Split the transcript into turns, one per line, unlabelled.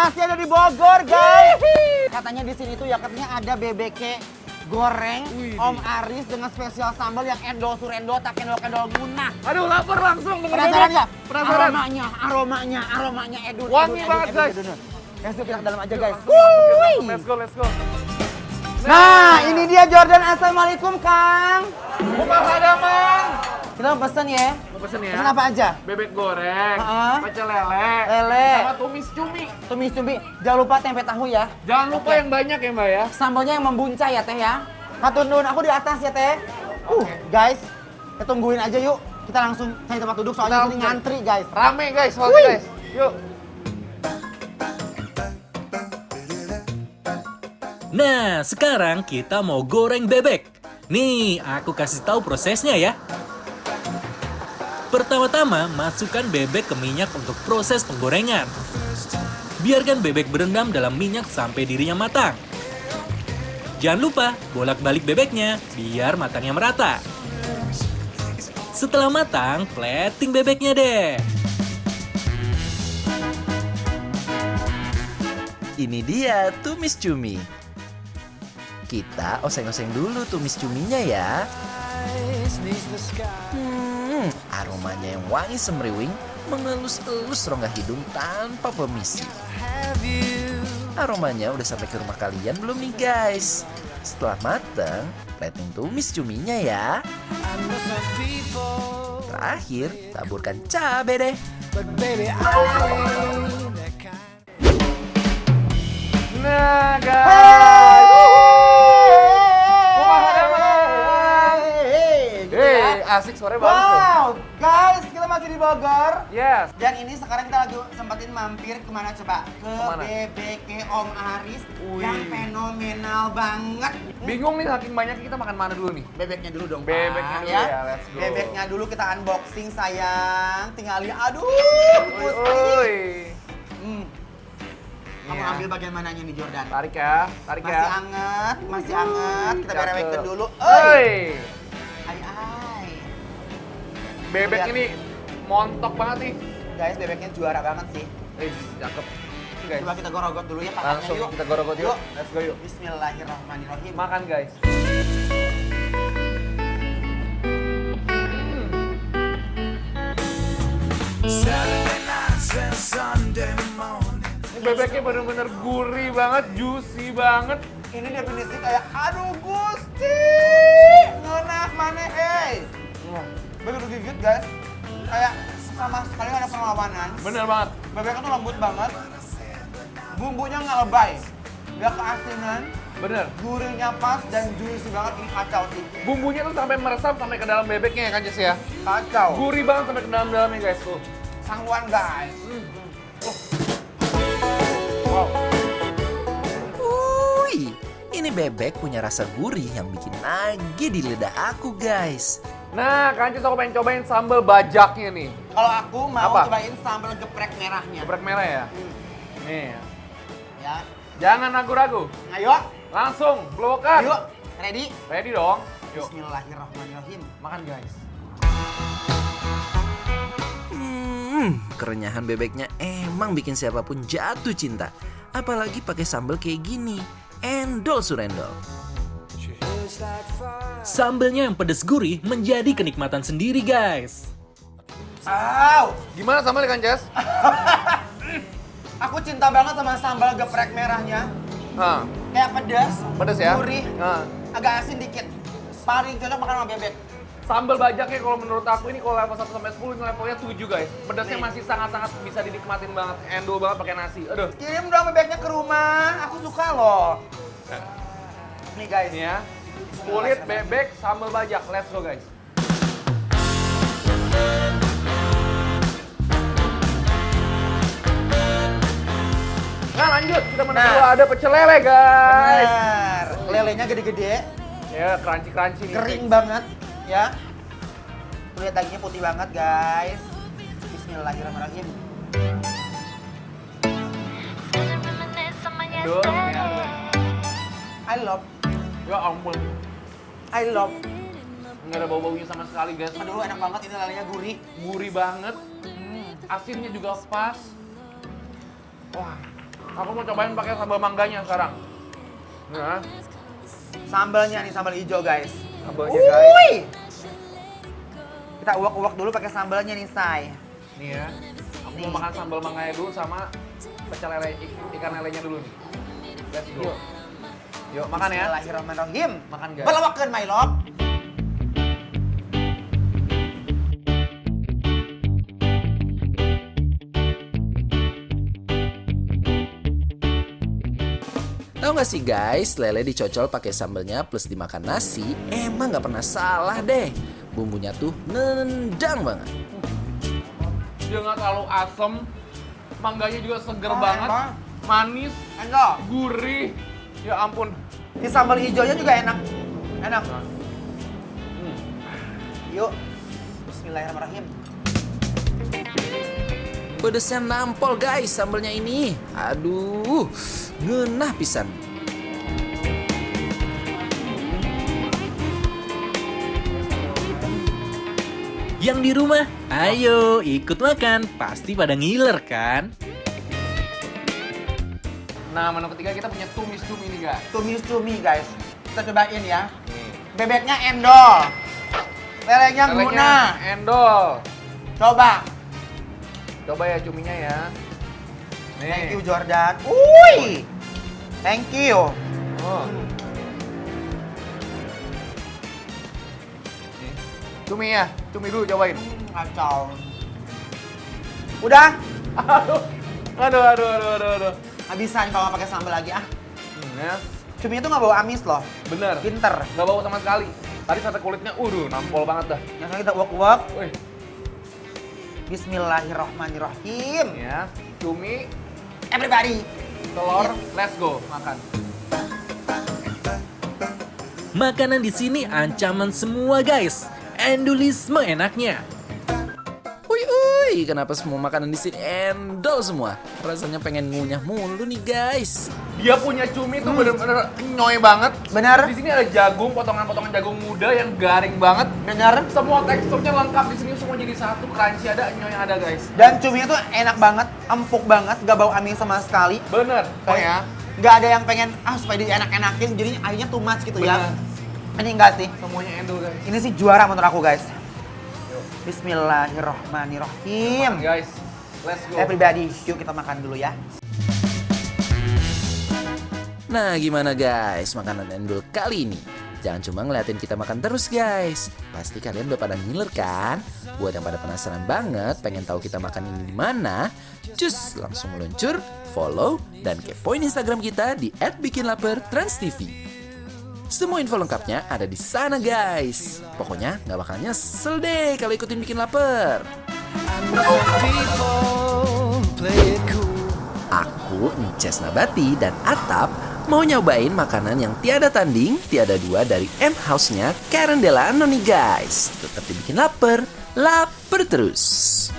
masih ada di Bogor, guys. Katanya di sini tuh ya katanya ada bebek goreng Om Aris dengan spesial sambal yang endol surendo tak endol munah.
Aduh, lapar langsung denger
Penasaran
bebek.
nggak?
Penasaran.
Aromanya edun.
Wangi banget, guys.
Let's go, kita ke dalam aja, guys.
Let's go.
Nah, ini dia Jordan. Assalamualaikum, Kang.
Pemadaman.
Kita mau pesen ya.
Mau pesen ya?
Pesen apa aja?
Bebek goreng, pecel lele,
Lele.
sama tumis cumi.
Tumis cumi. Jangan lupa tempe tahu ya.
Jangan lupa yang banyak ya, Mbak ya.
Sambalnya yang membuncah ya, Teh ya. Matur nuwun, aku di atas ya, Teh. Guys, kita tungguin aja yuk. Kita langsung cari tempat duduk soalnya
Kita
ini ngantri, guys.
Rame guys, soalnya guys. Yuk.
Nah, sekarang kita mau goreng bebek. Nih, aku kasih tahu prosesnya ya. Pertama-tama, masukkan bebek ke minyak untuk proses penggorengan. Biarkan bebek berendam dalam minyak sampai dirinya matang. Jangan lupa bolak-balik bebeknya biar matangnya merata. Setelah matang, plating bebeknya deh.
Ini dia tumis cumi. Kita oseng-oseng dulu tumis cuminya ya. Aromanya yang wangi semriwing mengelus-elus rongga hidung tanpa permisi. Aromanya udah sampai ke rumah kalian belum nih guys? Setelah matang, plating tumis cuminya ya. Terakhir, taburkan cabai deh.
Nah, guys. Asik sore banget tuh.
Wow, guys, kita masih di Bogor.
Yes.
Dan ini sekarang kita lagi sempetin mampir kemana coba? Ke
Kemana?
BBQ Om Aris
Wih.
yang fenomenal banget.
Bingung nih saking banyak kita makan mana dulu nih?
Bebeknya dulu dong,
Bebeknya
Pak,
dulu ya, let's go.
Bebeknya dulu kita unboxing, sayang. Tinggal lihat, aduh,
Uy.
putih. Kamu
Iya.
ambil bagian mananya nih, Jordan?
Tarik ya, tarik
Masih
ya.
anget, masih anget. Kita
Cakep.
berewekin dulu.
Oi.
Ai.
Bebek
Lihat.
ini montok banget nih.
Guys, bebeknya juara banget sih.
Cakep. Guys.
Coba kita gorogot dulu ya pakannya
Langsung
yuk.
kita gorogot yuk. Let's go yuk.
Bismillahirrahmanirrahim.
Makan guys. Ini bebeknya bener-bener gurih banget, juicy banget.
Ini definisi kayak aduh Gusti. Ngeunah maneh Begitu gigit guys. Kayak sama sekali nggak ada perlawanan.
Bener banget.
Bebeknya tuh lembut banget. Bumbunya nggak lebay. Nggak keasinan.
Bener.
Gurihnya pas dan juicy banget. Ini kacau sih.
Bumbunya tuh sampai meresap sampai ke dalam bebeknya ya kan Jess ya.
Kacau.
Gurih banget sampai ke dalam-dalamnya guys tuh.
Sangguan guys.
Wow.
Wih, ini bebek punya rasa gurih yang bikin nagih di lidah aku guys.
Nah, kan Jess aku pengen cobain sambal bajaknya nih.
Kalau aku mau
Apa?
cobain sambal geprek merahnya.
Geprek merah ya. Nih.
Ya.
Jangan ragu-ragu.
Ayo.
Langsung blokan.
Yuk. Ready?
Ready dong. Yuk.
Bismillahirrahmanirrahim.
Makan guys.
Kerenyahan bebeknya emang bikin siapapun jatuh cinta. Apalagi pakai sambal kayak gini. Endol surendol.
Sambelnya yang pedas gurih menjadi kenikmatan sendiri, guys.
Au.
Gimana sambalnya kan Jess?
Aku cinta banget sama sambal geprek merahnya.
Hah,
Kayak pedas,
pedes ya?
gurih,
Nah.
agak asin dikit. Paling cocok makan sama bebek.
Sambal bajaknya kalau menurut aku ini kalau level 1 sampai 10 ini levelnya 7 guys. Pedasnya
Nih.
masih sangat-sangat bisa dinikmatin banget. Endol banget pakai nasi. Aduh.
Kirim dong bebeknya ke rumah, aku suka loh. Nih guys.
Ini ya. Kulit bebek sambal bajak. Let's go guys. Nah lanjut, kita menunggu ada pecel lele guys.
Bener. Lelenya gede-gede,
Ya crunchy-crunchy nih.
kering banget, ya. Lihat dagingnya putih banget guys. Bismillahirrahmanirrahim.
Aduh,
I love,
ya ampun.
I love.
Nggak ada bau-baunya sama sekali guys.
Aduh enak banget ini lelenya gurih.
Gurih banget. Asinnya juga pas. Wah, Aku mau cobain pakai sambal mangganya sekarang. Nah,
Sambalnya nih, sambal hijau guys.
sambalnya guys.
Wuih. Kita uak-uak dulu pakai sambalnya nih, Say.
Nih ya. Aku mau makan sambal mangganya dulu sama pecel lele ikan lelenya dulu nih. Let's go. Yuk makan ya.
Bismillahirrahmanirrahim.
Makan guys.
Balawakeun my love.
Tahu nggak sih guys, lele dicocol pakai sambelnya plus dimakan nasi, emang nggak pernah salah deh. Bumbunya tuh nendang banget.
Dia nggak terlalu asem, mangganya juga seger
Oh,
banget,
enak.
manis,
Enak.
gurih. Ya ampun.
Di sambal hijaunya juga enak. Enak. Yuk. Bismillahirrahmanirrahim.
Pedesnya nampol guys sambelnya ini. Aduh, ngenah pisan.
Yang di rumah, ayo ikut makan. Pasti pada ngiler kan?
Nah, menu ketiga kita punya tumis cumi nih guys.
Tumis cumi guys. Kita cobain ya.
Nih.
Bebeknya endol. Lelenya
Lelenya
guna.
endol.
Coba.
Coba ya cuminya ya. Nih.
Thank you Jordan. Uy. Thank you.
Oh. Nih. Cumi ya, cumi dulu cobain.
Kacau. Udah?
Aduh.
Habisan kalau nggak pakai sambal lagi ah.
Ya.
Cuminya tuh nggak bau amis loh.
Bener.
Pinter.
Nggak bau sama sekali. Tadi sate kulitnya, nampol banget dah.
Yang sekarang kita uak-uak.
Wih,
Bismillahirrahmanirrahim.
ya, cumi,
Everybody.
telur, let's go makan.
Makanan di sini ancaman semua guys. Endolisme enaknya.
Uy, kenapa semua makanan di sini endol semua? Rasanya pengen ngunyah mulu nih guys.
Dia punya cumi tuh bener-bener nyoy banget.
Bener?
Di sini ada jagung, potongan-potongan jagung muda yang garing banget.
Bener?
Semua teksturnya lengkap di sini, semua jadi satu, crunchy ada, nyoy ada guys.
Dan cuminya tuh enak banget, empuk banget, gak bau amis sama sekali.
Bener, oh ya.
Gak ada yang pengen, supaya dia enak-enakin, jadi airnya too much gitu ya.
Bener.
Ini enggak sih.
Semuanya endo guys.
Ini sih juara menurut aku guys. Bismillahirrahmanirrahim.
Makan, guys, let's go.
Everybody, yuk kita makan dulu ya.
Nah gimana guys makanan endol kali ini? Jangan cuma ngeliatin kita makan terus guys. Pasti kalian udah pada ngiler kan? Buat yang pada penasaran banget pengen tahu kita makan ini di mana, cus langsung meluncur, follow, dan kepoin Instagram kita di @bikinlapertransTV. Semua info lengkapnya ada di sana guys. Pokoknya nggak bakal nyesel deh kalau ikutin Bikin Lapar. Aku, Nces Nabati, dan Atap mau nyobain makanan yang tiada tanding, tiada dua dari M House-nya Karen Delano nih guys. Tetap dibikin lapar, lapar terus.